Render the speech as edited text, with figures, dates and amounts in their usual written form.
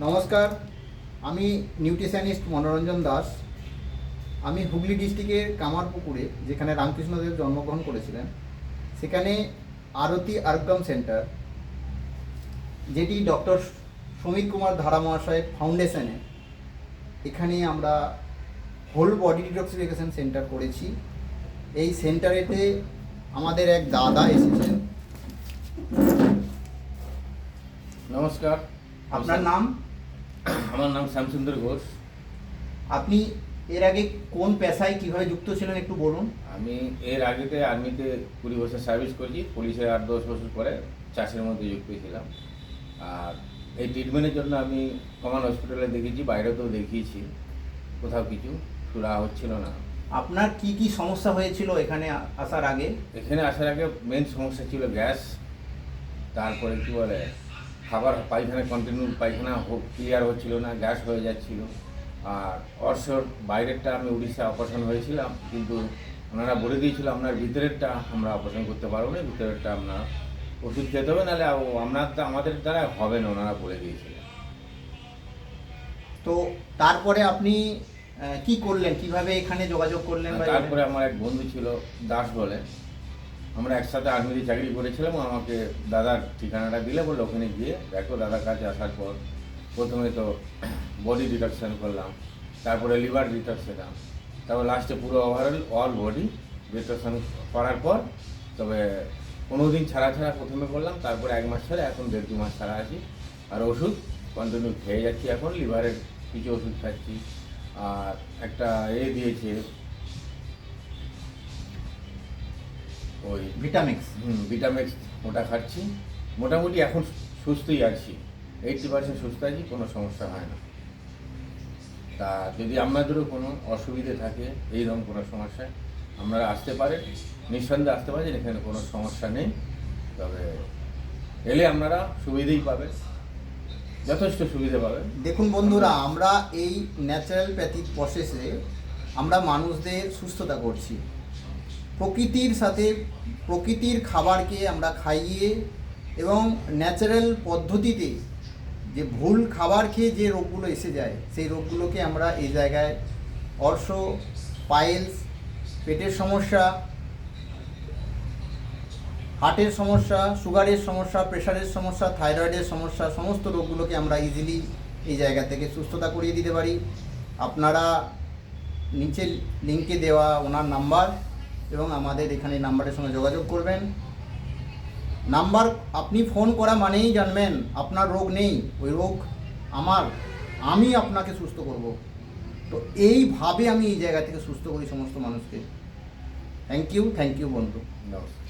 নমস্কার, আমি নিউট্রিশনিস্ট মনোরঞ্জন দাস। আমি হুগলি ডিস্ট্রিক্টের কামারপুকুরে, যেখানে রামকৃষ্ণদেব জন্মগ্রহণ করেছিলেন, সেখানে আরতি আরোগ্যম সেন্টার, যেটি ডক্টর সমীর কুমার ধারা মহাশয়ের ফাউন্ডেশনে, এখানে আমরা হোল বডি ডিটক্সিফিকেশন সেন্টার করেছি। এই সেন্টারেতে আমাদের এক দাদা এসেছেন। নমস্কার, আপনার নাম? আমার নাম শ্যামসুন্দর ঘোষ। আপনি এর আগে কোন পেশায় কিভাবে যুক্ত ছিলেন একটু বলুন। আমি এর আগেতে আর্মিতে 20 বছর সার্ভিস করেছি। পুলিশে 8-10 বছর পরে চাষের মধ্যে যুক্ত ছিলাম। আর এই ট্রিটমেন্টের জন্য আমি কমান হসপিটালে দেখিয়েছি, বাইরেতেও দেখিয়েছি, কোথাও কিছু সুরা হচ্ছিল না। আপনার কি কি সমস্যা হয়েছিল এখানে আসার আগে? এখানে আসার আগে মেন সমস্যা ছিল গ্যাস, তারপরে কী বলে খাবার পায়খানা কন্টিনিউ পায়খানা ক্লিয়ার হচ্ছিল না, গ্যাস হয়ে যাচ্ছিল। আর অর্শর বাইরেরটা আমি উড়িষ্যা অপারেশন হয়েছিলাম, কিন্তু ওনারা বলে দিয়েছিল আপনার ভিতরেরটা আমরা অপারেশন করতে পারবো না, ভিতরেরটা আপনার ওষুধ খেতে হবে, নাহলে আমাদের দ্বারা হবে না, ওনারা বলে দিয়েছিল। তো তারপরে আপনি কি করলেন, কিভাবে এখানে যোগাযোগ করলেন? তারপরে আমার এক বন্ধু ছিল দাস বলে, আমরা একসাথে আর্মিতে চাকরি করেছিলাম। আমাকে দাদার ঠিকানাটা দিলে, বললো ওখানে গিয়ে দেখো। দাদার কাছে আসার পর প্রথমে তো বডি ডিটক্সন করলাম, তারপরে লিভার ডিটক্সন, তারপর লাস্টে পুরো ওভারঅল অল বডি ডিটক্সন করার পর তবে 15 দিন ছাড়া ছাড়া প্রথমে করলাম, তারপরে 1 মাস ছাড়া, এখন 1.5-2 মাস ছাড়া আছি। আর ওষুধ কন্টিনিউ খেয়ে যাচ্ছি, এখন লিভারের কিছু ওষুধ খাচ্ছি। আর একটা দিয়েছে ওই ভিটামিক্স। ভিটামিক্স, ওটা খাচ্ছি। মোটামুটি এখন সুস্থই আছি, 80% সুস্থ আছি, কোনো সমস্যা হয় না। তা যদি আপনাদেরও কোনো অসুবিধে থাকে, এইরকম কোনো সমস্যায় আপনারা আসতে পারেন, নিঃসন্দেহে আসতে পারেন, এখানে কোনো সমস্যা নেই। তবে এলে আপনারা সুবিধেই পাবেন, যথেষ্ট সুবিধে পাবেন। দেখুন বন্ধুরা, আমরা এই ন্যাচারালপ্যাথিক প্রসেসে আমরা মানুষদের সুস্থতা করছি। প্রকৃতির সাথে প্রকৃতির খাবারকে আমরা খাইয়ে এবং ন্যাচারাল পদ্ধতিতে যে ভুল খাবার খেয়ে যে রোগগুলো এসে যায়, সেই রোগগুলোকে আমরা এই জায়গায় অর্শ, পাইলস, পেটের সমস্যা, হার্টের সমস্যা, সুগারের সমস্যা, প্রেশারের সমস্যা, থাইরয়েডের সমস্যা, সমস্ত রোগগুলোকে আমরা ইজিলি এই জায়গা থেকে সুস্থতা করিয়ে দিতে পারি। আপনারা নিচে লিঙ্কে দেওয়া ওনার নাম্বার এবং আমাদের এখানে নাম্বারের সঙ্গে যোগাযোগ করবেন। নাম্বার আপনি ফোন করা মানেই জানবেন আপনার রোগ নেই, ওই রোগ আমি আপনাকে সুস্থ করব। তো এইভাবে আমি এই জায়গা থেকে সুস্থ করি সমস্ত মানুষকে। থ্যাংক ইউ বন্ধু। নমস্কার।